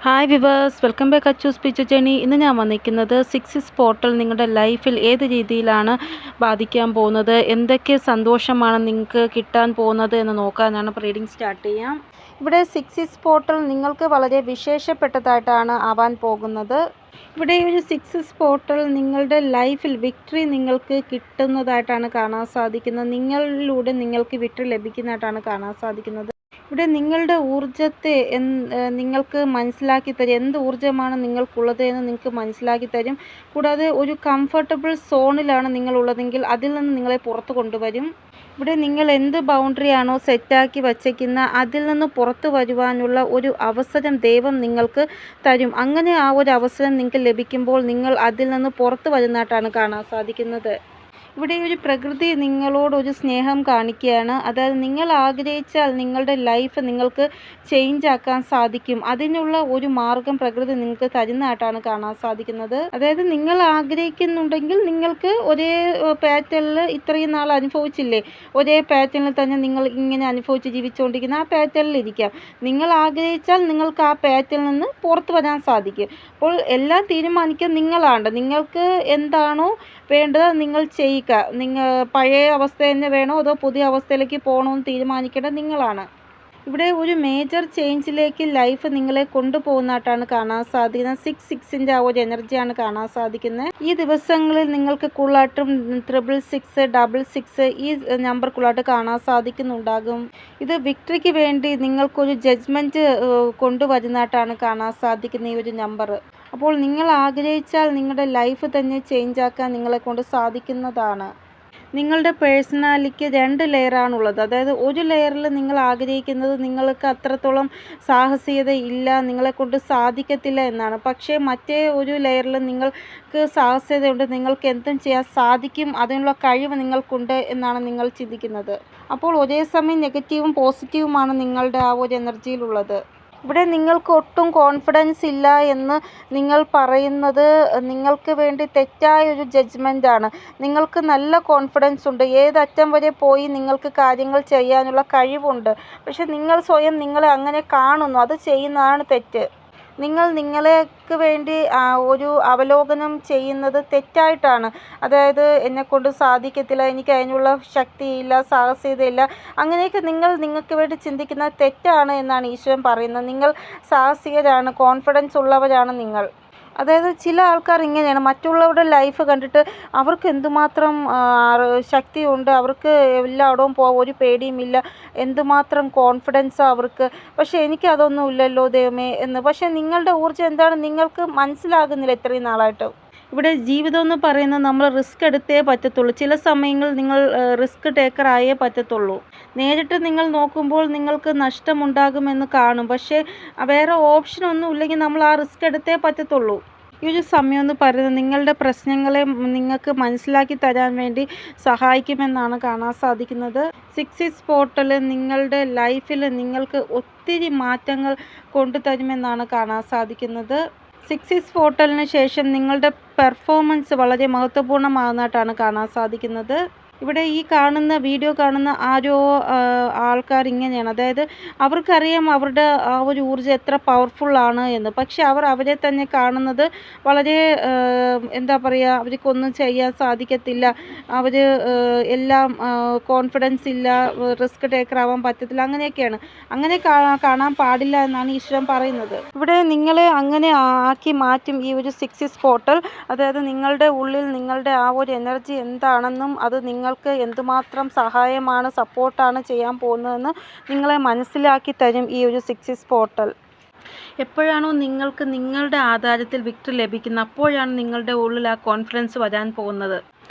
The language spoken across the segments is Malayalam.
Hi viewers, welcome back Achus പിച്ചു ജേണി. ഇന്ന് ഞാൻ വന്നിരിക്കുന്നത് 6 പോർട്ടൽ നിങ്ങളുടെ ലൈഫിൽ ഏത് രീതിയിലാണ് ബാധിക്കാൻ പോകുന്നത്, എന്തൊക്കെ സന്തോഷമാണ് നിങ്ങൾക്ക് കിട്ടാൻ പോകുന്നത് എന്ന് നോക്കാനാണ്. റീഡിംഗ് സ്റ്റാർട്ട് ചെയ്യാം. ഇവിടെ 6 പോർട്ടൽ നിങ്ങൾക്ക് വളരെ വിശേഷപ്പെട്ടതായിട്ടാണ് ആവാൻ പോകുന്നത്. ഇവിടെ ഒരു 6 പോർട്ടൽ നിങ്ങളുടെ ലൈഫിൽ വിക്ടറി നിങ്ങൾക്ക് കിട്ടുന്നതായിട്ടാണ് കാണാൻ സാധിക്കുന്നത്. നിങ്ങളിലൂടെ നിങ്ങൾക്ക് വിക്ടറി ലഭിക്കുന്നതായിട്ടാണ് കാണാൻ സാധിക്കുന്നത്. ഇവിടെ നിങ്ങളുടെ ഊർജ്ജത്തെ നിങ്ങൾക്ക് മനസ്സിലാക്കി തരും. എന്ത് ഊർജ്ജമാണ് നിങ്ങൾക്കുള്ളത് എന്ന് നിങ്ങൾക്ക് മനസ്സിലാക്കി തരും. കൂടാതെ ഒരു കംഫർട്ടബിൾ സോണിലാണ് നിങ്ങളുള്ളതെങ്കിൽ അതിൽ നിന്ന് നിങ്ങളെ പുറത്ത് കൊണ്ടുവരും. ഇവിടെ നിങ്ങൾ എന്ത് ബൗണ്ടറിയാണോ സെറ്റാക്കി വച്ചേക്കുന്ന അതിൽ നിന്ന് പുറത്തു വരുവാനുള്ള ഒരു അവസരം ദൈവം നിങ്ങൾക്ക് തരും. അങ്ങനെ ആ ഒരു അവസരം നിങ്ങൾക്ക് ലഭിക്കുമ്പോൾ നിങ്ങൾ അതിൽ നിന്ന് പുറത്തു വരുന്നതായിട്ടാണ് കാണാൻ സാധിക്കുന്നത്. ഇവിടെ ഒരു പ്രകൃതി നിങ്ങളോടൊരു സ്നേഹം കാണിക്കുകയാണ്. അതായത് നിങ്ങൾ ആഗ്രഹിച്ചാൽ നിങ്ങളുടെ ലൈഫ് നിങ്ങൾക്ക് ചേഞ്ച് ആക്കാൻ സാധിക്കും. അതിനുള്ള ഒരു മാർഗം പ്രകൃതി നിങ്ങൾക്ക് തരുന്നതായിട്ടാണ് കാണാൻ സാധിക്കുന്നത്. അതായത് നിങ്ങൾ ആഗ്രഹിക്കുന്നുണ്ടെങ്കിൽ നിങ്ങൾക്ക് ഒരേ പാറ്റേണിൽ ഇത്രയും നാൾ അനുഭവിച്ചില്ലേ, ഒരേ പാറ്റേണിൽ തന്നെ നിങ്ങൾ ഇങ്ങനെ അനുഭവിച്ച് ജീവിച്ചുകൊണ്ടിരിക്കുന്ന ആ പാറ്റേണിൽ ഇരിക്കാം. നിങ്ങൾ ആഗ്രഹിച്ചാൽ നിങ്ങൾക്ക് ആ പാറ്റേണിൽ നിന്ന് പുറത്തു വരാൻ സാധിക്കും. അപ്പോൾ എല്ലാം തീരുമാനിക്കാൻ നിങ്ങളാണ്. നിങ്ങൾക്ക് എന്താണോ വേണ്ടത് നിങ്ങൾ ചെയ്യുക. നിങ്ങൾ പഴയ അവസ്ഥ തന്നെ വേണോ അതോ പുതിയ അവസ്ഥയിലേക്ക് പോകണമെന്ന് തീരുമാനിക്കേണ്ടത് നിങ്ങളാണ്. ഇവിടെ ഒരു മേജർ ചേഞ്ചിലേക്ക് ലൈഫ് നിങ്ങളെ കൊണ്ടുപോകുന്നതായിട്ടാണ് കാണാൻ സാധിക്കുന്നത്. 6 ആ ഒരു എനർജിയാണ് കാണാൻ സാധിക്കുന്നത്. ഈ ദിവസങ്ങളിൽ നിങ്ങൾക്ക് കൂടുതലായിട്ടും 666, 66 ഈ നമ്പർ കൂടുതലായിട്ട് കാണാൻ സാധിക്കുന്നുണ്ടാകും. ഇത് വിക്ടറിക്ക് വേണ്ടി നിങ്ങൾക്കൊരു ജഡ്ജ്മെൻറ്റ് കൊണ്ടുവരുന്നതായിട്ടാണ് കാണാൻ സാധിക്കുന്ന ഈ ഒരു നമ്പർ. അപ്പോൾ നിങ്ങൾ ആഗ്രഹിച്ചാൽ നിങ്ങളുടെ ലൈഫ് തന്നെ ചേഞ്ച് ആക്കാൻ നിങ്ങളെ കൊണ്ട് സാധിക്കുന്നതാണ്. നിങ്ങളുടെ പേഴ്സണാലിറ്റിക്ക് 2 ലെയറാണുള്ളത്. അതായത് ഒരു ലെയറിൽ നിങ്ങൾ ആഗ്രഹിക്കുന്നത് നിങ്ങൾക്ക് അത്രത്തോളം സാഹസികത ഇല്ല, നിങ്ങളെക്കൊണ്ട് സാധിക്കത്തില്ല എന്നാണ്. പക്ഷേ മറ്റേ ഒരു ലെയറിൽ നിങ്ങൾക്ക് സാഹസികതയുണ്ട്, നിങ്ങൾക്ക് എന്തും ചെയ്യാൻ സാധിക്കും, അതിനുള്ള കഴിവ് നിങ്ങൾക്കുണ്ട് എന്നാണ് നിങ്ങൾ ചിന്തിക്കുന്നത്. അപ്പോൾ ഒരേ സമയം നെഗറ്റീവും പോസിറ്റീവുമാണ് നിങ്ങളുടെ ആ ഒരു എനർജിയിലുള്ളത്. ഇവിടെ നിങ്ങൾക്ക് ഒട്ടും കോൺഫിഡൻസ് ഇല്ല എന്ന് നിങ്ങൾ പറയുന്നത് നിങ്ങൾക്ക് വേണ്ടി തെറ്റായ ഒരു ജഡ്ജ്മെൻ്റാണ്. നിങ്ങൾക്ക് നല്ല കോൺഫിഡൻസ് ഉണ്ട്, ഏതറ്റം വരെ പോയി നിങ്ങൾക്ക് കാര്യങ്ങൾ ചെയ്യാനുള്ള കഴിവുണ്ട്. പക്ഷെ നിങ്ങൾ സ്വയം നിങ്ങളെ അങ്ങനെ കാണുന്നു, അത് ചെയ്യുന്നതാണ് തെറ്റ്. നിങ്ങൾ നിങ്ങൾക്ക് വേണ്ടി ഒരു അവലോകനം ചെയ്യുന്നത് തെറ്റായിട്ടാണ്. അതായത് എന്നെക്കൊണ്ട് സാധിക്കത്തില്ല, എനിക്ക് അതിനുള്ള ശക്തിയില്ല, സാഹസികതയില്ല, അങ്ങനെയൊക്കെ നിങ്ങൾക്ക് വേണ്ടി ചിന്തിക്കുന്നത് തെറ്റാണ് എന്നാണ് ഈശ്വരൻ പറയുന്നത്. നിങ്ങൾ സാഹസികരാണ്, കോൺഫിഡൻസ് ഉള്ളവരാണ് നിങ്ങൾ. അതായത് ചില ആൾക്കാർ ഇങ്ങനെയാണ്, മറ്റുള്ളവരുടെ ലൈഫ് കണ്ടിട്ട് അവർക്ക് എന്തുമാത്രം ശക്തിയുണ്ട്, അവർക്ക് എല്ലായിടവും പോകാൻ ഒരു പേടിയുമില്ല, എന്തുമാത്രം കോൺഫിഡൻസാണ് അവർക്ക്, പക്ഷേ എനിക്കതൊന്നും ഇല്ലല്ലോ ദൈവമേ എന്ന്. പക്ഷേ നിങ്ങളുടെ ഊർജ്ജം എന്താണ് നിങ്ങൾക്ക് മനസ്സിലാകുന്നില്ല ഇത്രയും നാളായിട്ട്. ഇവിടെ ജീവിതം എന്ന് പറയുന്നത് നമ്മൾ റിസ്ക് എടുത്തേ പറ്റത്തുള്ളൂ. ചില സമയങ്ങളിൽ നിങ്ങൾ റിസ്ക് ടേക്കറായേ പറ്റത്തുള്ളൂ. നേരിട്ട് നിങ്ങൾ നോക്കുമ്പോൾ നിങ്ങൾക്ക് നഷ്ടമുണ്ടാകുമെന്ന് കാണും, പക്ഷേ വേറെ ഓപ്ഷനൊന്നും ഇല്ലെങ്കിൽ നമ്മൾ ആ റിസ്ക് എടുത്തേ പറ്റത്തുള്ളൂ. ഈ ഒരു സമയം എന്ന് പറയുന്നത് നിങ്ങളുടെ പ്രശ്നങ്ങളെ നിങ്ങൾക്ക് മനസ്സിലാക്കി തരാൻ വേണ്ടി സഹായിക്കുമെന്നാണ് കാണാൻ സാധിക്കുന്നത്. 6 പോർട്ടൽ നിങ്ങളുടെ ലൈഫിൽ നിങ്ങൾക്ക് ഒത്തിരി മാറ്റങ്ങൾ കൊണ്ടുതരുമെന്നാണ് കാണാൻ സാധിക്കുന്നത്. 6 പോർട്ടലിന് ശേഷം നിങ്ങളുടെ പെർഫോമൻസ് വളരെ മഹത്വപൂർണ്ണമാകുന്നതായിട്ടാണ് കാണാൻ സാധിക്കുന്നത്. ഇവിടെ ഈ വീഡിയോ കാണുന്ന ആരോ ആൾക്കാർ ഇങ്ങനെയാണ്. അതായത് അവർക്കറിയാം അവരുടെ ആ ഒരു ഊർജ്ജം എത്ര പവർഫുള്ളാണ് എന്ന്. പക്ഷെ അവരെ തന്നെ കാണുന്നത് വളരെ എന്താ പറയുക, അവർക്കൊന്നും ചെയ്യാൻ സാധിക്കത്തില്ല, അവർ എല്ലാം കോൺഫിഡൻസ് ഇല്ല, റിസ്ക് ടേക്കർ ആവാൻ പറ്റത്തില്ല, അങ്ങനെയൊക്കെയാണ്. അങ്ങനെ കാണാൻ പാടില്ല എന്നാണ് ഈശ്വരൻ പറയുന്നത്. ഇവിടെ നിങ്ങളെ അങ്ങനെ ആക്കി മാറ്റും ഈ ഒരു 6 പോർട്ടൽ. അതായത് നിങ്ങളുടെ ഉള്ളിൽ നിങ്ങളുടെ ആ ഒരു എനർജി എന്താണെന്നും അത് നിങ്ങൾക്ക് എന്തുമാത്രം സഹായമാണ്, സപ്പോർട്ടാണ് ചെയ്യാൻ പോകുന്നതെന്ന് നിങ്ങളെ മനസ്സിലാക്കി തരും ഈ ഒരു 6 പോർട്ടൽ. എപ്പോഴാണോ നിങ്ങൾക്ക് നിങ്ങളുടെ ആധാരത്തിൽ വിക്ടറി ലഭിക്കുന്നത് അപ്പോഴാണ് നിങ്ങളുടെ ഉള്ളിൽ ആ കോൺഫിഡൻസ് വരാൻ പോകുന്നത്.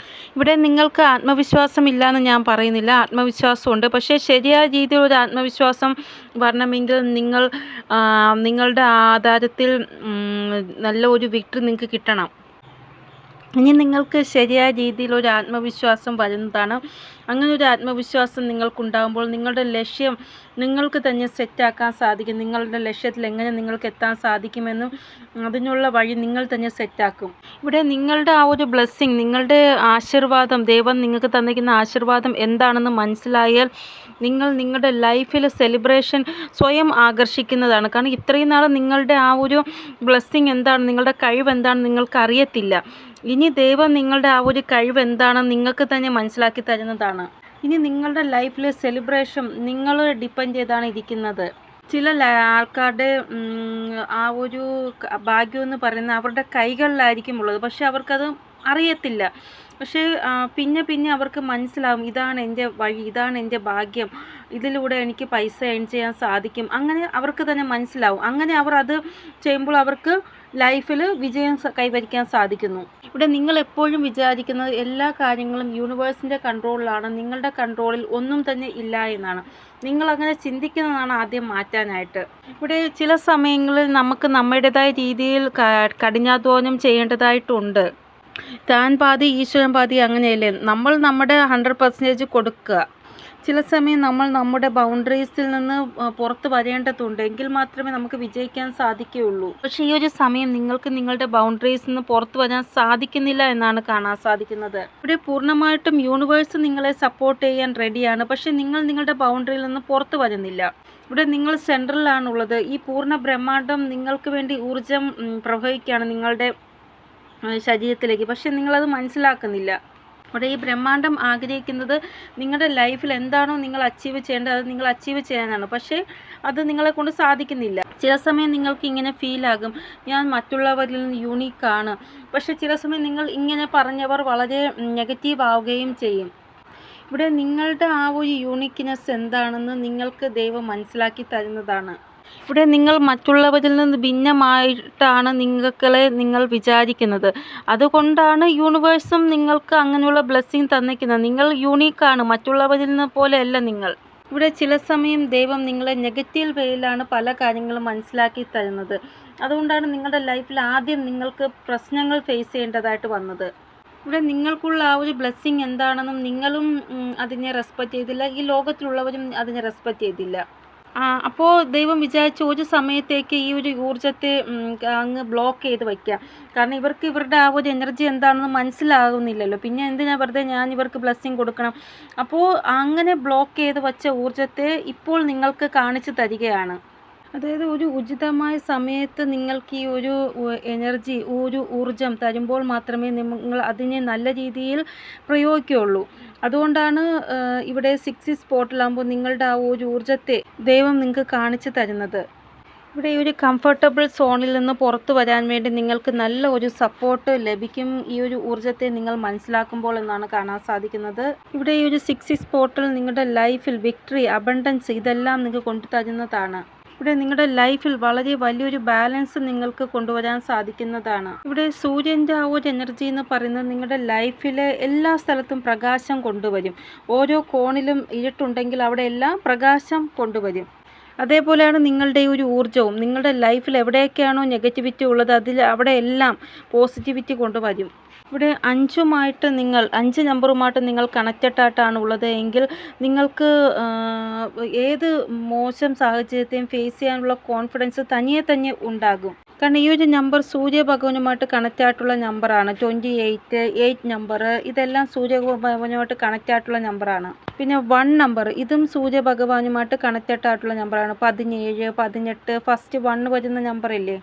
ഇവിടെ നിങ്ങൾക്ക് ആത്മവിശ്വാസം ഇല്ലയെന്ന് ഞാൻ പറയുന്നില്ല, ആത്മവിശ്വാസമുണ്ട്. പക്ഷേ ശരിയായ രീതിയിൽ ഒരു ആത്മവിശ്വാസം വരണമെങ്കിൽ നിങ്ങളുടെ ആധാരത്തിൽ നല്ല ഒരു വിക്ടറി നിങ്ങൾക്ക് കിട്ടണം. ഇനി നിങ്ങൾക്ക് ശരിയായ രീതിയിൽ ഒരു ആത്മവിശ്വാസം വരുന്നതാണ്. അങ്ങനെ ഒരു ആത്മവിശ്വാസം നിങ്ങൾക്കുണ്ടാകുമ്പോൾ നിങ്ങളുടെ ലക്ഷ്യം നിങ്ങൾക്ക് തന്നെ സെറ്റാക്കാൻ സാധിക്കും. നിങ്ങളുടെ ലക്ഷ്യത്തിൽ എങ്ങനെ നിങ്ങൾക്ക് എത്താൻ സാധിക്കുമെന്നും അതിനുള്ള വഴി നിങ്ങൾ തന്നെ സെറ്റാക്കും. ഇവിടെ നിങ്ങളുടെ ആ ഒരു ബ്ലെസ്സിങ്, നിങ്ങളുടെ ആശീർവാദം, ദൈവം നിങ്ങൾക്ക് തന്നിരിക്കുന്ന ആശീർവാദം എന്താണെന്ന് മനസ്സിലായാൽ നിങ്ങൾ നിങ്ങളുടെ ലൈഫിൽ സെലിബ്രേഷൻ സ്വയം ആകർഷിക്കുന്നതാണ്. കാരണം ഇത്രയും നാൾ നിങ്ങളുടെ ആ ഒരു ബ്ലെസ്സിങ് എന്താണ്, നിങ്ങളുടെ കഴിവ് എന്താണെന്ന് നിങ്ങൾക്ക് അറിയത്തില്ല. ഇനി ദൈവം നിങ്ങളുടെ ആ ഒരു കഴിവ് എന്താണെന്ന് നിങ്ങൾക്ക് തന്നെ മനസ്സിലാക്കി തരുന്നതാണ്. ഇനി നിങ്ങളുടെ ലൈഫിലെ സെലിബ്രേഷൻ നിങ്ങൾ ഡിപ്പെൻഡ് ചെയ്താണ് ഇരിക്കുന്നത്. ചില ആൾക്കാരുടെ ആ ഒരു ഭാഗ്യം എന്ന് പറയുന്നത് അവരുടെ കൈകളിലായിരിക്കും ഉള്ളത്. പക്ഷെ അവർക്കത് അറിയത്തില്ല. പക്ഷേ പിന്നെ അവർക്ക് മനസ്സിലാവും, ഇതാണ് എൻ്റെ വഴി, ഇതാണ് എൻ്റെ ഭാഗ്യം, ഇതിലൂടെ എനിക്ക് പൈസ ഏൺ ചെയ്യാൻ സാധിക്കും. അങ്ങനെ അവർക്ക് തന്നെ മനസ്സിലാവും. അങ്ങനെ അവർ അത് ചെയ്യുമ്പോൾ അവർക്ക് ലൈഫിൽ വിജയം കൈവരിക്കാൻ സാധിക്കുന്നു. ഇവിടെ നിങ്ങൾ എപ്പോഴും വിചാരിക്കുന്നത് എല്ലാ കാര്യങ്ങളും യൂണിവേഴ്സിൻ്റെ കൺട്രോളിലാണ്, നിങ്ങളുടെ കൺട്രോളിൽ ഒന്നും തന്നെ ഇല്ല എന്നാണ്. നിങ്ങളങ്ങനെ ചിന്തിക്കുന്നതാണ് ആദ്യം മാറ്റാനായിട്ട്. ഇവിടെ ചില സമയങ്ങളിൽ നമുക്ക് നമ്മുടേതായ രീതിയിൽ കഠിനാധ്വാനം ചെയ്യേണ്ടതായിട്ടുണ്ട്. താൻ പാതി ഈശ്വരൻ പാതി, അങ്ങനെയല്ലേ? നമ്മൾ നമ്മുടെ 100% കൊടുക്കുക. ചില സമയം നമ്മൾ നമ്മുടെ ബൗണ്ടറീസിൽ നിന്ന് പുറത്ത് വരേണ്ടതുണ്ട്. എങ്കിൽ മാത്രമേ നമുക്ക് വിജയിക്കാൻ സാധിക്കുകയുള്ളൂ. പക്ഷേ ഈ ഒരു സമയം നിങ്ങൾക്ക് നിങ്ങളുടെ ബൗണ്ടറീസിൽ നിന്ന് പുറത്ത് വരാൻ സാധിക്കുന്നില്ല എന്നാണ് കാണാൻ സാധിക്കുന്നത്. ഇവിടെ പൂർണ്ണമായിട്ടും യൂണിവേഴ്സ് നിങ്ങളെ സപ്പോർട്ട് ചെയ്യാൻ റെഡിയാണ്. പക്ഷേ നിങ്ങൾ നിങ്ങളുടെ ബൗണ്ടറിയിൽ നിന്ന് പുറത്ത് വരുന്നില്ല. ഇവിടെ നിങ്ങൾ സെൻട്രലിലാണുള്ളത്. ഈ പൂർണ്ണ ബ്രഹ്മാണ്ടം നിങ്ങൾക്ക് വേണ്ടി ഊർജം പ്രവഹിക്കുകയാണ് നിങ്ങളുടെ ശരീരത്തിലേക്ക്. പക്ഷെ നിങ്ങളത് മനസ്സിലാക്കുന്നില്ല. അവിടെ ഈ ബ്രഹ്മാണ്ടം ആഗ്രഹിക്കുന്നത് നിങ്ങളുടെ ലൈഫിൽ എന്താണോ നിങ്ങൾ അച്ചീവ് ചെയ്യേണ്ടത് അത് നിങ്ങൾ അച്ചീവ് ചെയ്യാനാണ്. പക്ഷേ അത് നിങ്ങളെ കൊണ്ട് സാധിക്കുന്നില്ല. ചില സമയം നിങ്ങൾക്ക് ഇങ്ങനെ ഫീലാകും, ഞാൻ മറ്റുള്ളവരിൽ നിന്ന് യൂണീക്കാണ്. പക്ഷേ ചില സമയം നിങ്ങൾ ഇങ്ങനെ പറഞ്ഞവർ വളരെ നെഗറ്റീവ് ആവുകയും ചെയ്യും. ഇവിടെ നിങ്ങളുടെ ആ ഒരു യൂണിക്ക്നെസ് എന്താണെന്ന് നിങ്ങൾക്ക് ദൈവം മനസ്സിലാക്കി തരുന്നതാണ്. ഇവിടെ നിങ്ങൾ മറ്റുള്ളവരിൽ നിന്ന് ഭിന്നമായിട്ടാണ് നിങ്ങൾ വിചാരിക്കുന്നത്. അതുകൊണ്ടാണ് യൂണിവേഴ്സും നിങ്ങൾക്ക് അങ്ങനെയുള്ള ബ്ലെസ്സിങ് തന്നിരിക്കുന്നത്. നിങ്ങൾ യൂണീക്കാണ്, മറ്റുള്ളവരിൽ നിന്ന് പോലെയല്ല നിങ്ങൾ. ഇവിടെ ചില സമയം ദൈവം നിങ്ങളെ നെഗറ്റീവ് വേയിലാണ് പല കാര്യങ്ങളും മനസ്സിലാക്കി തരുന്നത്. അതുകൊണ്ടാണ് നിങ്ങളുടെ ലൈഫിൽ ആദ്യം നിങ്ങൾക്ക് പ്രശ്നങ്ങൾ ഫേസ് ചെയ്യേണ്ടതായിട്ട് വന്നത്. ഇവിടെ നിങ്ങൾക്കുള്ള ആ ഒരു ബ്ലെസ്സിങ് എന്താണെന്നും നിങ്ങളും അതിനെ റെസ്പെക്റ്റ് ചെയ്തില്ല, ഈ ലോകത്തിലുള്ളവരും അതിനെ റെസ്പെക്റ്റ് ചെയ്തില്ല. അപ്പോൾ ദൈവം വിചാരിച്ചു ഒരു സമയത്തേക്ക് ഈ ഒരു ഊർജ്ജത്തെ അങ്ങ് ബ്ലോക്ക് ചെയ്ത് വയ്ക്കാം. കാരണം ഇവർക്ക് ഇവരുടെ ആ ഒരു എനർജി എന്താണെന്ന് മനസ്സിലാകുന്നില്ലല്ലോ. പിന്നെ എന്തിനാ വെറുതെ ഞാൻ ഇവർക്ക് ബ്ലെസ്സിങ് കൊടുക്കണം. അപ്പോൾ അങ്ങനെ ബ്ലോക്ക് ചെയ്ത് വച്ച ഊർജ്ജത്തെ ഇപ്പോൾ നിങ്ങൾക്ക് കാണിച്ചു തരികയാണ്. അതായത് ഒരു ഉചിതമായ സമയത്ത് നിങ്ങൾക്ക് ഈ ഒരു എനർജി, ഒരു ഊർജം തരുമ്പോൾ മാത്രമേ നിങ്ങൾ അതിനെ നല്ല രീതിയിൽ പ്രയോഗിക്കുകയുള്ളൂ. അതുകൊണ്ടാണ് ഇവിടെ 6 സ്പോട്ടിലാകുമ്പോൾ നിങ്ങളുടെ ആ ഒരു ഊർജത്തെ ദൈവം നിങ്ങൾക്ക് കാണിച്ചു തരുന്നത്. ഇവിടെ ഈ ഒരു കംഫർട്ടബിൾ സോണിൽ നിന്ന് പുറത്തു വരാൻ വേണ്ടി നിങ്ങൾക്ക് നല്ല ഒരു സപ്പോർട്ട് ലഭിക്കും ഈ ഒരു ഊർജത്തെ നിങ്ങൾ മനസ്സിലാക്കുമ്പോൾ എന്നാണ് കാണാൻ സാധിക്കുന്നത്. ഇവിടെ ഈ ഒരു 6 സ്പോട്ടിൽ നിങ്ങളുടെ ലൈഫിൽ വിക്ടറി, അബണ്ടൻസ് ഇതെല്ലാം നിങ്ങൾക്ക് കൊണ്ടുതരുന്നതാണ്. ഇവിടെ നിങ്ങളുടെ ലൈഫിൽ വളരെ വലിയൊരു ബാലൻസ് നിങ്ങൾക്ക് കൊണ്ടുവരാൻ സാധിക്കുന്നതാണ്. ഇവിടെ സൂര്യൻ്റെ ആ ഒരു എനർജി എന്ന് പറയുന്നത് നിങ്ങളുടെ ലൈഫിലെ എല്ലാ സ്ഥലത്തും പ്രകാശം കൊണ്ടുവരും. ഓരോ കോണിലും ഇരുട്ടുണ്ടെങ്കിൽ അവിടെ എല്ലാം പ്രകാശം കൊണ്ടുവരും. അതേപോലെയാണ് നിങ്ങളുടെ ഒരു ഊർജ്ജവും. നിങ്ങളുടെ ലൈഫിൽ എവിടെയൊക്കെയാണോ നെഗറ്റിവിറ്റി ഉള്ളത് അവിടെ എല്ലാം പോസിറ്റിവിറ്റി കൊണ്ടുവരും. ഇവിടെ 5 നമ്പറുമായിട്ട് നിങ്ങൾ കണക്റ്റഡ് ആയിട്ടാണ് ഉള്ളത് എങ്കിൽ നിങ്ങൾക്ക് ഏത് മോശം സാഹചര്യത്തെയും ഫേസ് ചെയ്യാനുള്ള കോൺഫിഡൻസ് തനിയെ തന്നെ ഉണ്ടാകും. കാരണം ഈ ഒരു നമ്പർ സൂര്യഭഗവാനുമായിട്ട് കണക്റ്റ് ആയിട്ടുള്ള നമ്പറാണ്. 8 നമ്പർ ഇതെല്ലാം സൂര്യഭഗവാനുമായിട്ട് കണക്റ്റ് ആയിട്ടുള്ള നമ്പറാണ്. പിന്നെ 1 നമ്പർ ഇതും സൂര്യഭഗവാനുമായിട്ട് കണക്റ്റഡ് ആയിട്ടുള്ള നമ്പറാണ്. 17, 18 ഫസ്റ്റ് 1 വരുന്ന നമ്പറില്ലേ.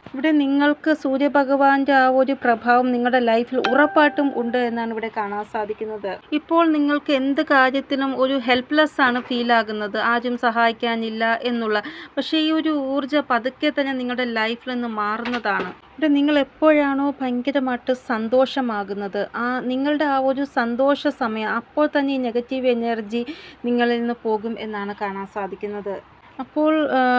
ഇവിടെ നിങ്ങൾക്ക് സൂര്യഭഗവാന്റെ ആ ഒരു പ്രഭാവം നിങ്ങളുടെ ലൈഫിൽ ഉറപ്പായിട്ടും ഉണ്ട് എന്നാണ് ഇവിടെ കാണാൻ സാധിക്കുന്നത്. ഇപ്പോൾ നിങ്ങൾക്ക് എന്ത് കാര്യത്തിനും ഒരു ഹെൽപ്ലെസ് ആണ് ഫീൽ ആകുന്നത്, ആരും സഹായിക്കാനില്ല എന്നുള്ള. പക്ഷേ ഈ ഒരു ഊർജ്ജം പതുക്കെ തന്നെ നിങ്ങളുടെ ലൈഫിൽ നിന്ന് മാറുന്നതാണ്. ഇവിടെ നിങ്ങൾ എപ്പോഴാണോ ഭയങ്കരമായിട്ട് സന്തോഷമാകുന്നത്, നിങ്ങളുടെ ആ ഒരു സന്തോഷ സമയം അപ്പോൾ തന്നെ ഈ നെഗറ്റീവ് എനർജി നിങ്ങളിൽ നിന്ന് പോകും എന്നാണ് കാണാൻ സാധിക്കുന്നത്. അപ്പോൾ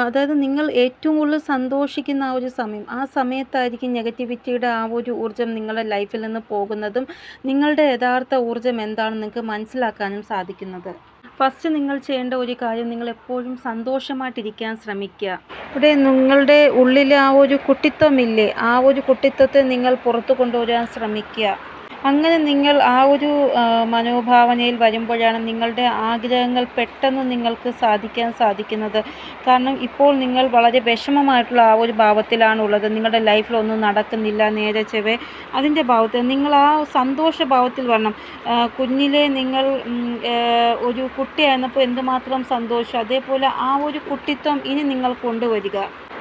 അതായത് നിങ്ങൾ ഏറ്റവും കൂടുതൽ സന്തോഷിക്കുന്ന ആ ഒരു സമയം, ആ സമയത്തായിരിക്കും നെഗറ്റിവിറ്റിയുടെ ആ ഒരു ഊർജ്ജം നിങ്ങളുടെ ലൈഫിൽ നിന്ന് പോകുന്നതും നിങ്ങളുടെ യഥാർത്ഥ ഊർജ്ജം എന്താണെന്ന് നിങ്ങൾക്ക് മനസ്സിലാക്കാനും സാധിക്കുന്നത്. ഫസ്റ്റ് നിങ്ങൾ ചെയ്യേണ്ട ഒരു കാര്യം, നിങ്ങൾ എപ്പോഴും സന്തോഷമായിട്ടിരിക്കാൻ ശ്രമിക്കുക. ഇവിടെ നിങ്ങളുടെ ഉള്ളിൽ ആ ഒരു കുട്ടിത്വമില്ലേ, ആ ഒരു കുട്ടിത്വത്തെ നിങ്ങൾ പുറത്തു കൊണ്ടുവരാൻ ശ്രമിക്കുക. അങ്ങനെ നിങ്ങൾ ആ ഒരു മനോഭാവനയിൽ വരുമ്പോഴാണ് നിങ്ങളുടെ ആഗ്രഹങ്ങൾ പെട്ടെന്ന് നിങ്ങൾക്ക് സാധിക്കാൻ സാധിക്കുന്നത്. കാരണം ഇപ്പോൾ നിങ്ങൾ വളരെ വിഷമമായിട്ടുള്ള ആ ഒരു ഭാവത്തിലാണുള്ളത്. നിങ്ങളുടെ ലൈഫിലൊന്നും നടക്കുന്നില്ല നേരെ ചൊവ്വേ, അതിൻ്റെ ഭാവത്തിൽ നിങ്ങൾ ആ സന്തോഷ ഭാവത്തിൽ വരണം. കുഞ്ഞിലെ നിങ്ങൾ ഒരു കുട്ടിയായിരുന്നപ്പോൾ എന്തുമാത്രം സന്തോഷം, അതേപോലെ ആ ഒരു കുട്ടിത്വം ഇനി നിങ്ങൾ കൊണ്ടുവരിക.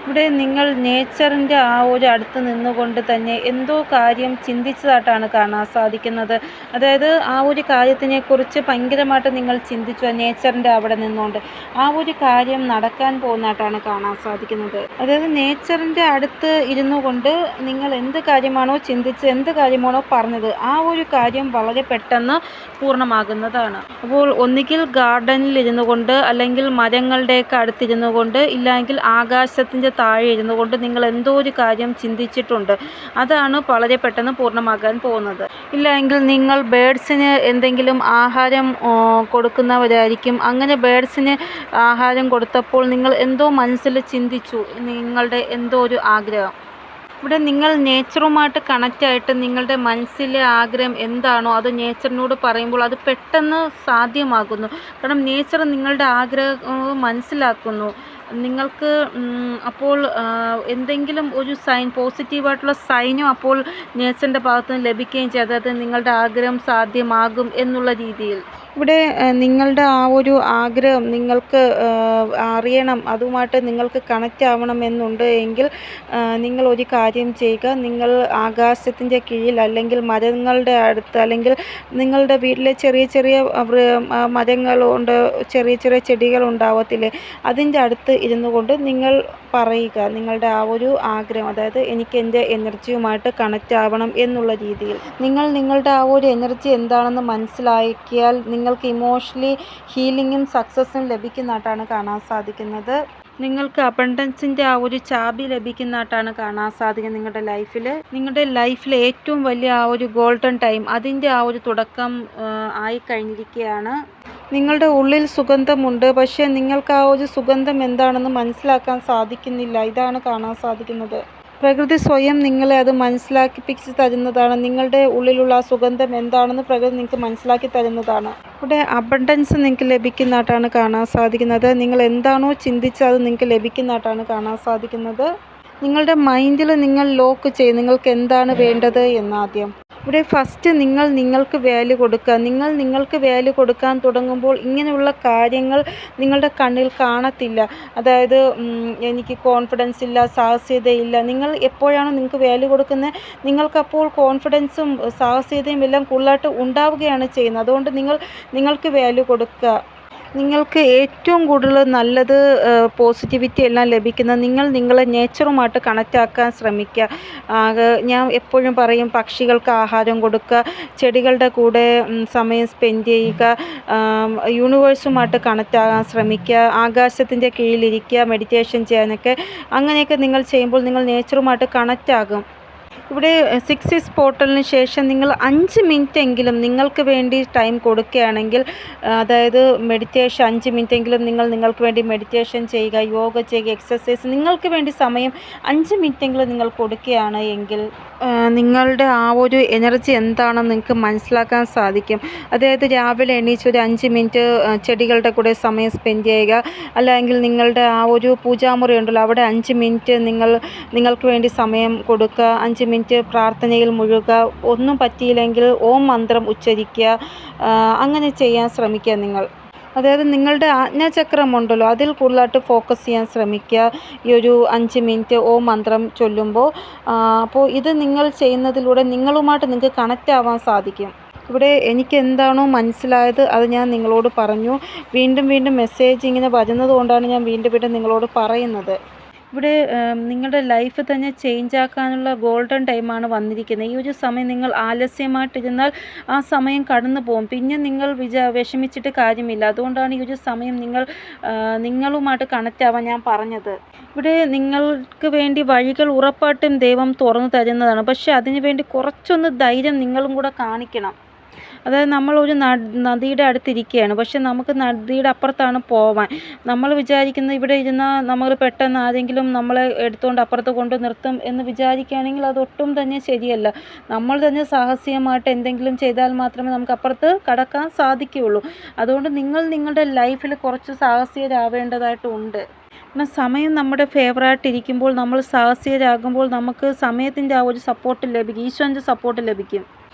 ഇവിടെ നിങ്ങൾ നേച്ചറിൻ്റെ ആ ഒരു അടുത്ത് നിന്നുകൊണ്ട് തന്നെ എന്തോ കാര്യം ചിന്തിച്ചതായിട്ടാണ് കാണാൻ സാധിക്കുന്നത്. അതായത് ആ ഒരു കാര്യത്തിനെക്കുറിച്ച് ഭയങ്കരമായിട്ട് നിങ്ങൾ ചിന്തിച്ചു നേച്ചറിൻ്റെ അവിടെ നിന്നുകൊണ്ട്. ആ ഒരു കാര്യം നടക്കാൻ പോകുന്നതായിട്ടാണ് കാണാൻ സാധിക്കുന്നത്. അതായത് നേച്ചറിൻ്റെ അടുത്ത് ഇരുന്നു കൊണ്ട് നിങ്ങൾ എന്ത് കാര്യമാണോ ചിന്തിച്ച്, എന്ത് കാര്യമാണോ പറഞ്ഞത്, ആ ഒരു കാര്യം വളരെ പെട്ടെന്ന് പൂർണ്ണമാകുന്നതാണ്. അപ്പോൾ ഒന്നുകിൽ ഗാർഡനിൽ ഇരുന്നു കൊണ്ട്, അല്ലെങ്കിൽ മരങ്ങളുടെയൊക്കെ അടുത്തിരുന്നു കൊണ്ട്, ഇല്ലെങ്കിൽ ആകാശത്തിൻ്റെ താഴെ ഇരുന്നു കൊണ്ട് നിങ്ങൾ എന്തോ ഒരു കാര്യം ചിന്തിച്ചിട്ടുണ്ട്, അതാണ് വളരെ പെട്ടെന്ന് പൂർണ്ണമാകാൻ പോകുന്നത്. ഇല്ലെങ്കിൽ നിങ്ങൾ ബേഡ്സിന് എന്തെങ്കിലും ആഹാരം കൊടുക്കുന്നവരായിരിക്കും. അങ്ങനെ ബേഡ്സിന് ആഹാരം കൊടുത്തപ്പോൾ നിങ്ങൾ എന്തോ മനസ്സിൽ ചിന്തിച്ചു, നിങ്ങളുടെ എന്തോ ഒരു ആഗ്രഹം. ഇവിടെ നിങ്ങൾ നേച്ചറുമായിട്ട് കണക്റ്റായിട്ട് നിങ്ങളുടെ മനസ്സിലെ ആഗ്രഹം എന്താണോ അത് നേച്ചറിനോട് പറയുമ്പോൾ അത് പെട്ടെന്ന് സാധ്യമാകുന്നു. കാരണം നേച്ചർ നിങ്ങളുടെ ആഗ്രഹം മനസ്സിലാക്കുന്നു. നിങ്ങൾക്ക് അപ്പോൾ എന്തെങ്കിലും ഒരു സൈൻ, പോസിറ്റീവായിട്ടുള്ള സൈനും അപ്പോൾ നേച്ചറിൻ്റെ ഭാഗത്ത് നിന്ന് ലഭിക്കുകയും ചെയ്യും. അതായത് നിങ്ങളുടെ ആഗ്രഹം സാധ്യമാകും എന്നുള്ള രീതിയിൽ. ഇവിടെ നിങ്ങളുടെ ആ ഒരു ആഗ്രഹം നിങ്ങൾക്ക് അറിയണം, അതുമായിട്ട് നിങ്ങൾക്ക് കണക്റ്റ് ആവണമെന്നുണ്ട് എങ്കിൽ നിങ്ങൾ ഒരു കാര്യം ചെയ്യുക. നിങ്ങൾ ആകാശത്തിൻ്റെ കീഴിൽ, അല്ലെങ്കിൽ മരങ്ങളുടെ അടുത്ത്, അല്ലെങ്കിൽ നിങ്ങളുടെ വീട്ടിലെ ചെറിയ ചെറിയ മരങ്ങളുണ്ട്, ചെറിയ ചെറിയ ചെടികൾ ഉണ്ടാവത്തില്ലേ, അതിൻ്റെ അടുത്ത് ഇരുന്നു കൊണ്ട് നിങ്ങൾ പറയുക നിങ്ങളുടെ ആ ഒരു ആഗ്രഹം. അതായത് എനിക്ക് എൻ്റെ എനർജിയുമായിട്ട് കണക്റ്റ് ആവണം എന്നുള്ള രീതിയിൽ. നിങ്ങൾ നിങ്ങളുടെ ആ ഒരു എനർജി എന്താണെന്ന് മനസ്സിലാക്കിയാൽ നിങ്ങൾക്ക് ഇമോഷണലി ഹീലിങ്ങും സക്സസ്സും ലഭിക്കുന്നതായിട്ടാണ് കാണാൻ സാധിക്കുന്നത്. നിങ്ങൾക്ക് അബണ്ടൻസിൻ്റെ ആ ഒരു ചാബി ലഭിക്കുന്നതായിട്ടാണ് കാണാൻ സാധിക്കുന്നത്. നിങ്ങളുടെ ലൈഫിലെ ഏറ്റവും വലിയ ആ ഒരു ഗോൾഡൻ ടൈം, അതിൻ്റെ ആ ഒരു തുടക്കം ആയിക്കഴിഞ്ഞിരിക്കുകയാണ്. നിങ്ങളുടെ ഉള്ളിൽ സുഗന്ധമുണ്ട്, പക്ഷേ നിങ്ങൾക്ക് ആ ഒരു സുഗന്ധം എന്താണെന്ന് മനസ്സിലാക്കാൻ സാധിക്കുന്നില്ല. ഇതാണ് കാണാൻ സാധിക്കുന്നത്. പ്രകൃതി സ്വയം നിങ്ങളെ അത് മനസ്സിലാക്കിപ്പിച്ച് തരുന്നതാണ്. നിങ്ങളുടെ ഉള്ളിലുള്ള ആ സുഗന്ധം എന്താണെന്ന് പ്രകൃതി നിങ്ങൾക്ക് മനസ്സിലാക്കി തരുന്നതാണ്. ഇവിടെ അബണ്ടൻസ് നിങ്ങൾക്ക് ലഭിക്കുന്നതായിട്ടാണ് കാണാൻ സാധിക്കുന്നത്. നിങ്ങൾ എന്താണോ ചിന്തിച്ചത് അത് നിങ്ങൾക്ക് ലഭിക്കുന്നതായിട്ടാണ് കാണാൻ സാധിക്കുന്നത്. നിങ്ങളുടെ മൈൻഡിൽ നിങ്ങൾ ലോക്ക് ചെയ്യും നിങ്ങൾക്ക് എന്താണ് വേണ്ടത് എന്നാദ്യം. ഇവിടെ ഫസ്റ്റ് നിങ്ങൾ നിങ്ങൾക്ക് വാല്യൂ കൊടുക്കുക. നിങ്ങൾ നിങ്ങൾക്ക് വാല്യൂ കൊടുക്കാൻ തുടങ്ങുമ്പോൾ ഇങ്ങനെയുള്ള കാര്യങ്ങൾ നിങ്ങളുടെ കണ്ണിൽ കാണത്തില്ല. അതായത് എനിക്ക് കോൺഫിഡൻസ് ഇല്ല, സാഹസികതയില്ല. നിങ്ങൾ എപ്പോഴാണ് നിങ്ങൾക്ക് വാല്യൂ കൊടുക്കുന്നത്, നിങ്ങൾക്കപ്പോൾ കോൺഫിഡൻസും സാഹസികതയും എല്ലാം കൂടുതലായിട്ട് ഉണ്ടാവുകയാണ് ചെയ്യുന്നത്. അതുകൊണ്ട് നിങ്ങൾക്ക് വാല്യൂ കൊടുക്കുക. നിങ്ങൾക്ക് ഏറ്റവും കൂടുതൽ നല്ലത് പോസിറ്റിവിറ്റി എല്ലാം ലഭിക്കുന്നത് നിങ്ങൾ നിങ്ങളെ നേച്ചറുമായിട്ട് കണക്റ്റ് ആക്കാൻ ശ്രമിക്കുക. ഞാൻ എപ്പോഴും പറയും, പക്ഷികൾക്ക് ആഹാരം കൊടുക്കുക, ചെടികളുടെ കൂടെ സമയം സ്പെൻഡ് ചെയ്യുക, യൂണിവേഴ്സുമായിട്ട് കണക്റ്റ് ആകാൻ ശ്രമിക്കുക, ആകാശത്തിൻ്റെ കീഴിലിരിക്കുക, മെഡിറ്റേഷൻ ചെയ്യാനൊക്കെ. അങ്ങനെയൊക്കെ നിങ്ങൾ ചെയ്യുമ്പോൾ നിങ്ങൾ നേച്ചറുമായിട്ട് കണക്റ്റ് ആകും. ഇവിടെ 6 പോർട്ടലിന് ശേഷം നിങ്ങൾ 5 മിനിറ്റ് എങ്കിലും നിങ്ങൾക്ക് വേണ്ടി ടൈം കൊടുക്കുകയാണെങ്കിൽ, അതായത് മെഡിറ്റേഷൻ 5 മിനിറ്റ് എങ്കിലും നിങ്ങൾക്ക് വേണ്ടി മെഡിറ്റേഷൻ ചെയ്യുക, യോഗ ചെയ്യുക, എക്സസൈസ്, നിങ്ങൾക്ക് വേണ്ടി സമയം 5 മിനിറ്റ് എങ്കിലും നിങ്ങൾ കൊടുക്കുകയാണ് എങ്കിൽ നിങ്ങളുടെ ആ ഒരു എനർജി എന്താണെന്ന് നിങ്ങൾക്ക് മനസ്സിലാക്കാൻ സാധിക്കും. അതായത് രാവിലെ എണീച്ച് ഒരു 5 മിനിറ്റ് ചെടികളുടെ കൂടെ സമയം സ്പെൻഡ് ചെയ്യുക, അല്ലെങ്കിൽ നിങ്ങളുടെ ആ ഒരു പൂജാമുറി ഉണ്ടല്ലോ അവിടെ 5 മിനിറ്റ് നിങ്ങൾക്ക് വേണ്ടി സമയം കൊടുക്കുക, 5 മിനിറ്റ് പ്രാർത്ഥനയിൽ മുഴുകുക. ഒന്നും പറ്റിയില്ലെങ്കിൽ ഓം മന്ത്രം ഉച്ചരിക്കുക. അങ്ങനെ ചെയ്യാൻ ശ്രമിക്കുക നിങ്ങൾ. അതായത് നിങ്ങളുടെ ആജ്ഞാചക്രം ഉണ്ടല്ലോ അതിൽ കൂടുതലായിട്ട് ഫോക്കസ് ചെയ്യാൻ ശ്രമിക്കുക ഈ ഒരു 5 മിനിറ്റ് ഓം മന്ത്രം ചൊല്ലുമ്പോൾ. അപ്പോൾ ഇത് നിങ്ങൾ ചെയ്യുന്നതിലൂടെ നിങ്ങളുമായിട്ട് നിങ്ങൾക്ക് കണക്റ്റ് ആവാൻ സാധിക്കും. ഇവിടെ എനിക്ക് എന്താണോ മനസ്സിലായത് അത് ഞാൻ നിങ്ങളോട് പറഞ്ഞു. വീണ്ടും മെസ്സേജ് ഇങ്ങനെ വരുന്നത് കൊണ്ടാണ് ഞാൻ വീണ്ടും നിങ്ങളോട് പറയുന്നത്. ഇവിടെ നിങ്ങളുടെ ലൈഫ് തന്നെ ചേഞ്ച് ആക്കാനുള്ള ഗോൾഡൻ ടൈമാണ് വന്നിരിക്കുന്നത്. ഈ ഒരു സമയം നിങ്ങൾ ആലസ്യമായിട്ടിരുന്നാൽ ആ സമയം കടന്നു പോകും. പിന്നെ നിങ്ങൾ വിഷമിച്ചിട്ട് കാര്യമില്ല. അതുകൊണ്ടാണ് ഈ ഒരു സമയം നിങ്ങളുമായിട്ട് കണക്റ്റ് ആവാൻ ഞാൻ പറഞ്ഞത്. ഇവിടെ നിങ്ങൾക്ക് വേണ്ടി വഴികൾ ഉറപ്പായിട്ടും ദൈവം തുറന്നു തരുന്നതാണ്. പക്ഷേ അതിനു വേണ്ടി കുറച്ചൊന്ന് ധൈര്യം നിങ്ങളും കൂടെ കാണിക്കണം. അതായത് നമ്മളൊരു നദിയുടെ അടുത്തിരിക്കുകയാണ്, പക്ഷെ നമുക്ക് നദിയുടെ അപ്പുറത്താണ് പോവാൻ. നമ്മൾ വിചാരിക്കുന്നത് ഇവിടെ ഇരുന്നാൽ നമ്മൾ പെട്ടെന്ന് ആരെങ്കിലും നമ്മളെ എടുത്തുകൊണ്ട് അപ്പുറത്ത് കൊണ്ട് നിർത്തും എന്ന് വിചാരിക്കുകയാണെങ്കിൽ അതൊട്ടും തന്നെ ശരിയല്ല. നമ്മൾ തന്നെ സാഹസികമായിട്ട് എന്തെങ്കിലും ചെയ്താൽ മാത്രമേ നമുക്ക് അപ്പുറത്ത് കടക്കാൻ സാധിക്കുകയുള്ളൂ. അതുകൊണ്ട് നിങ്ങൾ നിങ്ങളുടെ ലൈഫിൽ കുറച്ച് സാഹസികരാവേണ്ടതായിട്ടുണ്ട്. കാരണം സമയം നമ്മുടെ ഫേവറായിട്ടിരിക്കുമ്പോൾ നമ്മൾ സാഹസികരാകുമ്പോൾ നമുക്ക് സമയത്തിൻ്റെ ആ ഒരു സപ്പോർട്ട് ലഭിക്കും, ഈശ്വരൻ്റെ സപ്പോർട്ട് ലഭിക്കും.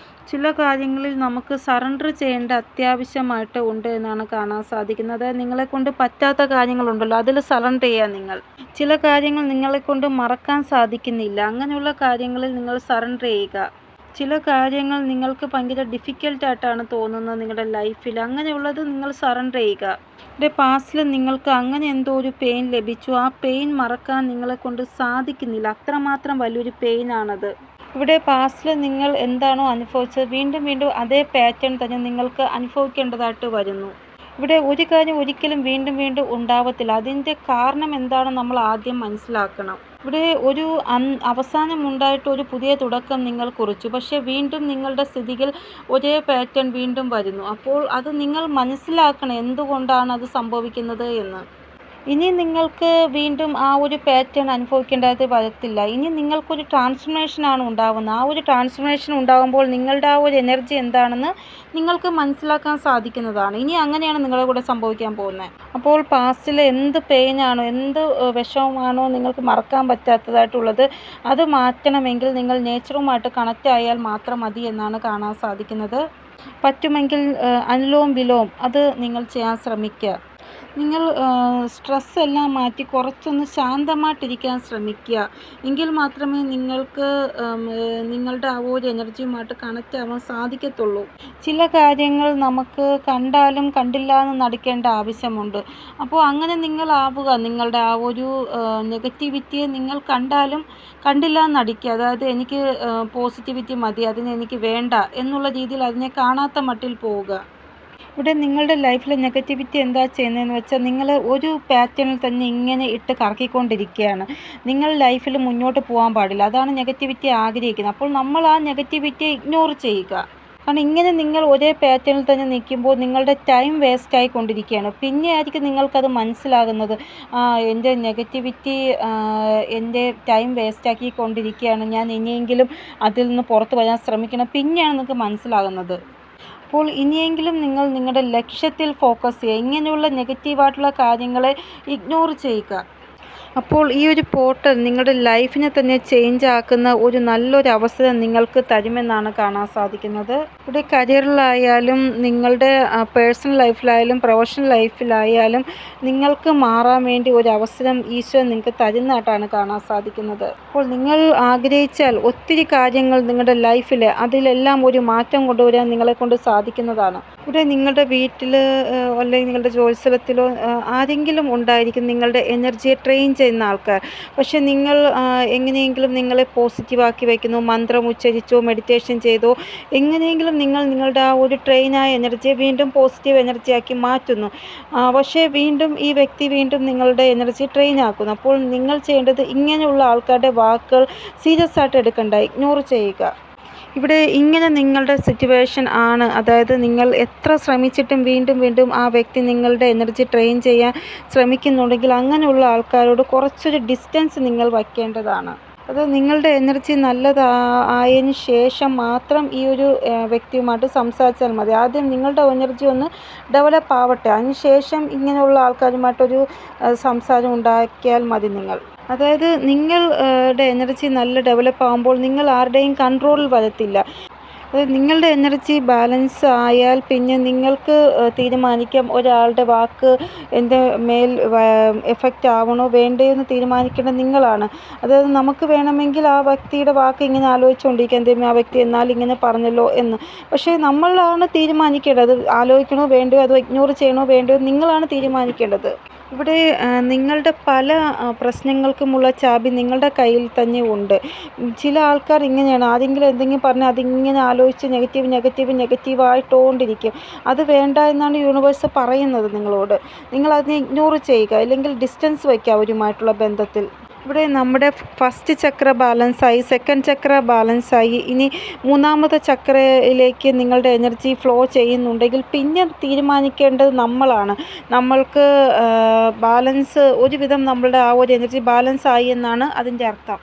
ചില കാര്യങ്ങളിൽ നമുക്ക് സറണ്ടർ ചെയ്യേണ്ട അത്യാവശ്യമായിട്ട് ഉണ്ട് എന്നാണ് കാണാൻ സാധിക്കുന്നത്. അതായത് നിങ്ങളെക്കൊണ്ട് പറ്റാത്ത കാര്യങ്ങളുണ്ടല്ലോ, അതിൽ സറണ്ടർ ചെയ്യുക നിങ്ങൾ. ചില കാര്യങ്ങൾ നിങ്ങളെക്കൊണ്ട് മറക്കാൻ സാധിക്കുന്നില്ല, അങ്ങനെയുള്ള കാര്യങ്ങളിൽ നിങ്ങൾ സറണ്ടർ ചെയ്യുക. ചില കാര്യങ്ങൾ നിങ്ങൾക്ക് ഭയങ്കര ഡിഫിക്കൽട്ടായിട്ടാണ് തോന്നുന്നത് നിങ്ങളുടെ ലൈഫിൽ, അങ്ങനെയുള്ളത് നിങ്ങൾ സറണ്ടർ ചെയ്യുക. ഇവിടെ പാസ്റ്റിൽ നിങ്ങൾക്ക് അങ്ങനെ എന്തോ ഒരു പെയിൻ ലഭിച്ചു, ആ പെയിൻ മറക്കാൻ നിങ്ങളെക്കൊണ്ട് സാധിക്കുന്നില്ല, അത്രമാത്രം വലിയൊരു പെയിനാണത്. ഇവിടെ പാസ്റ്റിൽ നിങ്ങൾ എന്താണോ അനുഭവിച്ചത് വീണ്ടും വീണ്ടും അതേ പാറ്റേൺ തന്നെ നിങ്ങൾക്ക് അനുഭവിക്കേണ്ടതായിട്ട് വരുന്നു. ഇവിടെ ഒരു കാര്യം ഒരിക്കലും വീണ്ടും വീണ്ടും ഉണ്ടാവത്തില്ല, അതിൻ്റെ കാരണം എന്താണെന്ന് നമ്മൾ ആദ്യം മനസ്സിലാക്കണം. ഇവിടെ ഒരു അവസാനം ഉണ്ടായിട്ട് ഒരു പുതിയ തുടക്കം നിങ്ങൾ കുറിച്ചു, പക്ഷേ വീണ്ടും നിങ്ങളുടെ സ്ഥിതികൾ ഒരേ പാറ്റേൺ വീണ്ടും വരുന്നു. അപ്പോൾ അത് നിങ്ങൾ മനസ്സിലാക്കണം എന്തുകൊണ്ടാണ് അത് സംഭവിക്കുന്നത് എന്ന്. ഇനി നിങ്ങൾക്ക് വീണ്ടും ആ ഒരു പാറ്റേൺ അനുഭവിക്കേണ്ടത് വരത്തില്ല. ഇനി നിങ്ങൾക്കൊരു ട്രാൻസ്ഫർമേഷനാണ് ഉണ്ടാവുന്നത്. ആ ഒരു ട്രാൻസ്ഫർമേഷൻ ഉണ്ടാകുമ്പോൾ നിങ്ങളുടെ ആ ഒരു എനർജി എന്താണെന്ന് നിങ്ങൾക്ക് മനസ്സിലാക്കാൻ സാധിക്കുന്നതാണ്. ഇനി അങ്ങനെയാണ് നിങ്ങളുടെ കൂടെ സംഭവിക്കാൻ പോകുന്നത്. അപ്പോൾ പാസ്റ്റിലെ എന്ത് പെയിനാണോ എന്ത് വിഷമമാണോ നിങ്ങൾക്ക് മറക്കാൻ പറ്റാത്തതായിട്ടുള്ളത് അത് മാറ്റണമെങ്കിൽ നിങ്ങൾ നേച്ചറുമായിട്ട് കണക്റ്റ് ആയാൽ മാത്രം മതി എന്നാണ് കാണാൻ സാധിക്കുന്നത്. പറ്റുമെങ്കിൽ അനുലോം വിലോം അത് നിങ്ങൾ ചെയ്യാൻ ശ്രമിക്കുക. നിങ്ങൾ സ്ട്രെസ് എല്ലാം മാറ്റി കുറച്ചൊന്ന് ശാന്തമായിട്ടിരിക്കാൻ ശ്രമിക്കുക. എങ്കിൽ മാത്രമേ നിങ്ങൾക്ക് നിങ്ങളുടെ ആ ഒരു എനർജിയുമായിട്ട് കണക്റ്റ് ആവാൻ സാധിക്കത്തുള്ളൂ. ചില കാര്യങ്ങൾ നമുക്ക് കണ്ടാലും കണ്ടില്ല എന്ന് നടിക്കേണ്ട ആവശ്യമുണ്ട്. അപ്പോൾ അങ്ങനെ നിങ്ങളാവുക. നിങ്ങളുടെ ആ ഒരു നെഗറ്റിവിറ്റിയെ നിങ്ങൾ കണ്ടാലും കണ്ടില്ല എന്ന് നടിക്കുക. അതായത് എനിക്ക് പോസിറ്റിവിറ്റി മതി, അതിന് എനിക്ക് വേണ്ട എന്നുള്ള രീതിയിൽ അതിനെ കാണാത്ത മട്ടിൽ പോവുക. ഇവിടെ നിങ്ങളുടെ ലൈഫിൽ നെഗറ്റിവിറ്റി എന്താ ചെയ്യുന്നതെന്ന് വെച്ചാൽ നിങ്ങൾ ഒരു പാറ്റേണിൽ തന്നെ ഇങ്ങനെ ഇട്ട് കറക്കിക്കൊണ്ടിരിക്കുകയാണ്. നിങ്ങൾ ലൈഫിൽ മുന്നോട്ട് പോകാൻ പാടില്ല, അതാണ് നെഗറ്റിവിറ്റി ആഗ്രഹിക്കുന്നത്. അപ്പോൾ നമ്മൾ ആ നെഗറ്റിവിറ്റിയെ ഇഗ്നോർ ചെയ്യുക. കാരണം ഇങ്ങനെ നിങ്ങൾ ഒരേ പാറ്റേണിൽ തന്നെ നിൽക്കുമ്പോൾ നിങ്ങളുടെ ടൈം വേസ്റ്റ് ആയിക്കൊണ്ടിരിക്കുകയാണ്. പിന്നെ ആയിരിക്കും നിങ്ങൾക്കത് മനസ്സിലാകുന്നത്, എൻ്റെ നെഗറ്റിവിറ്റി എൻ്റെ ടൈം വേസ്റ്റാക്കിക്കൊണ്ടിരിക്കുകയാണ്, ഞാൻ ഇനിയെങ്കിലും അതിൽ നിന്ന് പുറത്ത് വരാൻ ശ്രമിക്കണം, പിന്നെയാണ് നിങ്ങൾക്ക് മനസ്സിലാകുന്നത്. അപ്പോൾ ഇനിയെങ്കിലും നിങ്ങൾ നിങ്ങളുടെ ലക്ഷ്യത്തിൽ ഫോക്കസ് ചെയ്യുക. ഇങ്ങനെയുള്ള നെഗറ്റീവായിട്ടുള്ള കാര്യങ്ങളെ ഇഗ്നോർ ചെയ്യുക. അപ്പോൾ ഈ ഒരു പോർട്ടൽ നിങ്ങളുടെ ലൈഫിനെ തന്നെ ചേഞ്ച് ആക്കുന്ന ഒരു നല്ലൊരു അവസരം നിങ്ങൾക്ക് തരുമെന്നാണ് കാണാൻ സാധിക്കുന്നത്. ഇവിടെ കരിയറിലായാലും നിങ്ങളുടെ പേഴ്സണൽ ലൈഫിലായാലും പ്രൊഫഷണൽ ലൈഫിലായാലും നിങ്ങൾക്ക് മാറാൻ വേണ്ടി ഒരു അവസരം ഈശ്വരൻ നിങ്ങൾക്ക് തരുന്നതായിട്ടാണ് കാണാൻ സാധിക്കുന്നത്. അപ്പോൾ നിങ്ങൾ ആഗ്രഹിച്ചാൽ ഒത്തിരി കാര്യങ്ങൾ നിങ്ങളുടെ ലൈഫിൽ അതിലെല്ലാം ഒരു മാറ്റം കൊണ്ടുവരാൻ നിങ്ങളെക്കൊണ്ട് സാധിക്കുന്നതാണ്. ഇവിടെ നിങ്ങളുടെ വീട്ടിൽ അല്ലെങ്കിൽ നിങ്ങളുടെ ജോലിസ്ഥലത്തിലോ ആരെങ്കിലും ഉണ്ടായിരിക്കും നിങ്ങളുടെ എനർജിയെ ട്രെയിൻ ചെയ്യുന്ന ആൾക്കാർ. പക്ഷെ നിങ്ങൾ എങ്ങനെയെങ്കിലും നിങ്ങളെ പോസിറ്റീവാക്കി വയ്ക്കുന്നു, മന്ത്രം ഉച്ചരിച്ചോ മെഡിറ്റേഷൻ ചെയ്തോ എങ്ങനെയെങ്കിലും നിങ്ങൾ നിങ്ങളുടെ ആ ഒരു ട്രെയിനായ എനർജിയെ വീണ്ടും പോസിറ്റീവ് എനർജിയാക്കി മാറ്റുന്നു. പക്ഷേ വീണ്ടും ഈ വ്യക്തി വീണ്ടും നിങ്ങളുടെ എനർജി ട്രെയിൻ ആക്കുന്നു. അപ്പോൾ നിങ്ങൾ ചെയ്യേണ്ടത് ഇങ്ങനെയുള്ള ആൾക്കാരുടെ വാക്കുകൾ സീരിയസ് ആയിട്ട് എടുക്കണ്ട, ഇഗ്നോർ ചെയ്യുക. ഇവിടെ ഇങ്ങനെ നിങ്ങളുടെ സിറ്റുവേഷൻ ആണ്, അതായത് നിങ്ങൾ എത്ര ശ്രമിച്ചിട്ടും വീണ്ടും വീണ്ടും ആ വ്യക്തി നിങ്ങളുടെ എനർജി ട്രെയിൻ ചെയ്യാൻ ശ്രമിക്കുന്നുണ്ടെങ്കിൽ അങ്ങനെയുള്ള ആൾക്കാരോട് കുറച്ചൊരു ഡിസ്റ്റൻസ് നിങ്ങൾ വയ്ക്കേണ്ടതാണ്. അത് നിങ്ങളുടെ എനർജി നല്ലതായതിനു ശേഷം മാത്രം ഈ ഒരു വ്യക്തിയുമായിട്ട് സംസാരിച്ചാൽ മതി. ആദ്യം നിങ്ങളുടെ എനർജി ഒന്ന് ഡെവലപ്പ് ആവട്ടെ, അതിനുശേഷം ഇങ്ങനെയുള്ള ആൾക്കാരുമായിട്ടൊരു സംസാരം ഉണ്ടാക്കിയാൽ മതി നിങ്ങൾ. അതായത് നിങ്ങളുടെ എനർജി നല്ല ഡെവലപ്പ് ആകുമ്പോൾ നിങ്ങൾ ആരുടെയും കൺട്രോളിൽ വരത്തില്ല. അത് നിങ്ങളുടെ എനർജി ബാലൻസ് ആയാൽ പിന്നെ നിങ്ങൾക്ക് തീരുമാനിക്കാം ഒരാളുടെ വാക്ക് എൻ്റെ മേൽ എഫക്റ്റ് ആവണോ വേണ്ടയോ എന്ന് തീരുമാനിക്കേണ്ടത് നിങ്ങളാണ്. അതായത് നമുക്ക് വേണമെങ്കിൽ ആ വ്യക്തിയുടെ വാക്ക് ഇങ്ങനെ ആലോചിച്ചുകൊണ്ടിരിക്കുക, എന്തെങ്കിലും ആ വ്യക്തി എന്നാൽ ഇങ്ങനെ പറഞ്ഞല്ലോ എന്ന്. പക്ഷേ നമ്മളാണ് തീരുമാനിക്കേണ്ടത്, ആലോചിക്കണോ വേണ്ടയോ അതോ ഇഗ്നോർ ചെയ്യണോ വേണ്ടയോ നിങ്ങളാണ് തീരുമാനിക്കേണ്ടത്. ഇവിടെ നിങ്ങളുടെ പല പ്രശ്നങ്ങൾക്കുമുള്ള ചാബി നിങ്ങളുടെ കയ്യിൽ തന്നെ ഉണ്ട്. ചില ആൾക്കാർ ഇങ്ങനെയാണ്, ആരെങ്കിലും എന്തെങ്കിലും പറഞ്ഞാൽ അതിങ്ങനെ ആലോചിച്ച് നെഗറ്റീവായിട്ടോണ്ടിരിക്കും. അത് വേണ്ട എന്നാണ് യൂണിവേഴ്സ് പറയുന്നത് നിങ്ങളോട്. നിങ്ങൾ അതിനെ ഇഗ്നോർ ചെയ്യുക, അല്ലെങ്കിൽ ഡിസ്റ്റൻസ് വയ്ക്കുക അവരുമായിട്ടുള്ള ബന്ധത്തിൽ. ഇവിടെ നമ്മുടെ ഫസ്റ്റ് ചക്ര ബാലൻസായി, സെക്കൻഡ് ചക്ര ബാലൻസായി. ഇനി മൂന്നാമത്തെ ചക്രയിലേക്ക് നിങ്ങളുടെ എനർജി ഫ്ലോ ചെയ്യുന്നുണ്ടെങ്കിൽ പിന്നെ തീരുമാനിക്കേണ്ടത് നമ്മളാണ്. നമ്മൾക്ക് ബാലൻസ് ഒരുവിധം നമ്മളുടെ ആ ഒരു എനർജി ബാലൻസ് ആയി എന്നാണ് അതിൻ്റെ അർത്ഥം.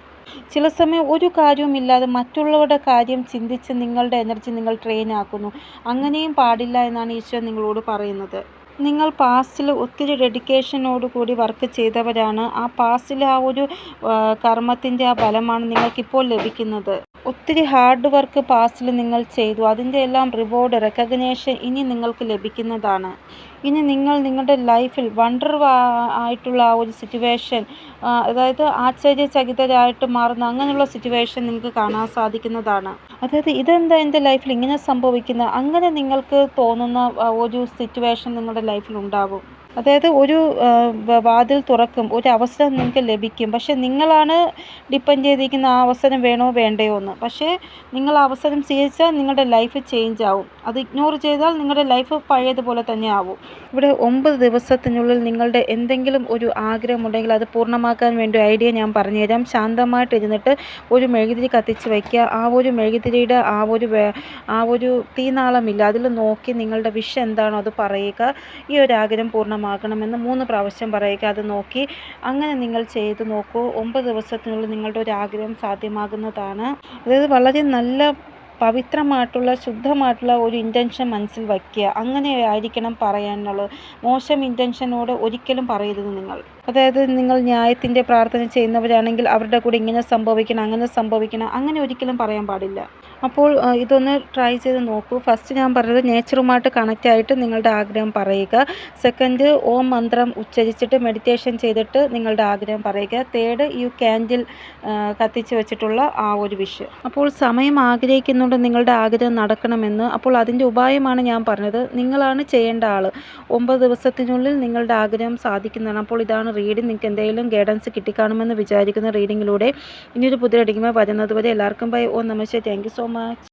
ചില സമയം ഒരു കാര്യവുമില്ലാതെ മറ്റുള്ളവരുടെ കാര്യം ചിന്തിച്ച് നിങ്ങളുടെ എനർജി നിങ്ങൾ ട്രെയിൻ ആക്കുന്നു. അങ്ങനെയും പാടില്ല എന്നാണ് ഈശ്വരൻ നിങ്ങളോട് പറയുന്നത്. നിങ്ങൾ പാസ്റ്റിൽ ഒത്തിരി ഡെഡിക്കേഷനോട് കൂടി വർക്ക് ചെയ്തവരാണ്. ആ പാസ്റ്റിലെ ആ ഒരു കർമ്മത്തിൻ്റെ ആ ഫലമാണ് നിങ്ങൾക്കിപ്പോൾ ലഭിക്കുന്നത്. ഒത്തിരി ഹാർഡ് വർക്ക് പാസ്റ്റിൽ നിങ്ങൾ ചെയ്തു. അതിൻ്റെ എല്ലാം റിവാർഡ്, റെക്കഗ്നേഷൻ ഇനി നിങ്ങൾക്ക് ലഭിക്കുന്നതാണ്. ഇനി നിങ്ങൾ നിങ്ങളുടെ ലൈഫിൽ വണ്ടർ ആയിട്ടുള്ള ആ ഒരു സിറ്റുവേഷൻ, അതായത് ആശ്ചര്യചകിതരായിട്ട് മാറുന്ന അങ്ങനെയുള്ള സിറ്റുവേഷൻ നിങ്ങൾക്ക് കാണാൻ സാധിക്കുന്നതാണ്. അതായത് ഇതെന്താ എൻ്റെ ലൈഫിൽ ഇങ്ങനെ സംഭവിക്കുന്നത്, അങ്ങനെ നിങ്ങൾക്ക് തോന്നുന്ന ഒരു സിറ്റുവേഷൻ നിങ്ങളുടെ ലൈഫിൽ ഉണ്ടാവും. അതായത് ഒരു വാതിൽ തുറക്കും, ഒരു അവസരം നിങ്ങൾക്ക് ലഭിക്കും. പക്ഷേ നിങ്ങളാണ് ഡിപ്പെൻഡ് ചെയ്തിരിക്കുന്ന ആ അവസരം വേണോ വേണ്ടയോ എന്ന്. പക്ഷേ നിങ്ങൾ ആ അവസരം സ്വീകരിച്ചാൽ നിങ്ങളുടെ ലൈഫ് ചേഞ്ച് ആവും. അത് ഇഗ്നോർ ചെയ്താൽ നിങ്ങളുടെ ലൈഫ് പഴയതുപോലെ തന്നെ ആവും. ഇവിടെ 9 ദിവസത്തിനുള്ളിൽ നിങ്ങളുടെ എന്തെങ്കിലും ഒരു ആഗ്രഹമുണ്ടെങ്കിൽ അത് പൂർണ്ണമാക്കാൻ വേണ്ടി ഐഡിയ ഞാൻ പറഞ്ഞുതരാം. ശാന്തമായിട്ടിരുന്നിട്ട് ഒരു മെഴുകുതിരി കത്തിച്ച് വയ്ക്കുക. ആ ഒരു മെഴുകുതിരിയുടെ ആ ഒരു തീനാളമില്ല, അതിൽ നോക്കി നിങ്ങളുടെ വിഷ് എന്താണോ അത് പറയുക. ഈ ഒരു ആഗ്രഹം പൂർണ്ണമാകണമെന്ന് 3 പ്രാവശ്യം പറയുക. അത് നോക്കി അങ്ങനെ നിങ്ങൾ ചെയ്ത് നോക്കൂ. 9 ദിവസത്തിനുള്ളിൽ നിങ്ങളുടെ ഒരു ആഗ്രഹം സാധ്യമാകുന്നതാണ്. അതായത് വളരെ നല്ല പവിത്രമായിട്ടുള്ള ശുദ്ധമായിട്ടുള്ള ഒരു ഇൻറ്റൻഷൻ മനസ്സിൽ വയ്ക്കുക. അങ്ങനെ ആയിരിക്കണം പറയാനുള്ളത്. മോശം ഇൻറ്റൻഷനോട് ഒരിക്കലും പറയരുത് നിങ്ങൾ. അതായത് നിങ്ങൾ ന്യായത്തിൻ്റെ പ്രാർത്ഥന ചെയ്യുന്നവരാണെങ്കിൽ അവരുടെ കൂടെ ഇങ്ങനെ സംഭവിക്കണം, അങ്ങനെ സംഭവിക്കണം, അങ്ങനെ ഒരിക്കലും പറയാൻ പാടില്ല. അപ്പോൾ ഇതൊന്ന് ട്രൈ ചെയ്ത് നോക്കൂ. ഫസ്റ്റ് ഞാൻ പറഞ്ഞത് നേച്ചറുമായിട്ട് കണക്റ്റ് ആയിട്ട് നിങ്ങളുടെ ആഗ്രഹം പറയുക. സെക്കൻഡ് ഓം മന്ത്രം ഉച്ചരിച്ചിട്ട് മെഡിറ്റേഷൻ ചെയ്തിട്ട് നിങ്ങളുടെ ആഗ്രഹം പറയുക. തേർഡ് ഈ ക്യാൻഡിൽ കത്തിച്ച് വെച്ചിട്ടുള്ള ആ ഒരു വിഷ്. അപ്പോൾ സമയം ആഗ്രഹിക്കുന്നുണ്ട് നിങ്ങളുടെ ആഗ്രഹം നടക്കണമെന്ന്. അപ്പോൾ അതിൻ്റെ ഉപായമാണ് ഞാൻ പറഞ്ഞത്. നിങ്ങളാണ് ചെയ്യേണ്ട ആൾ. 9 ദിവസത്തിനുള്ളിൽ നിങ്ങളുടെ ആഗ്രഹം സാധിക്കുന്നതാണ്. അപ്പോൾ ഇതാണ് റീഡിംഗ്. നിങ്ങൾക്ക് എന്തെങ്കിലും ഗൈഡൻസ് കിട്ടിക്കാണുമെന്ന് വിചാരിക്കുന്ന റീഡിങ്ങിലൂടെ. ഇനിയൊരു പുതിയ റീഡിങ്ങുമായി വരുന്നത് വരെ എല്ലാവർക്കും ബൈ. ഓം നമഃ ശിവായ. Thank you so much.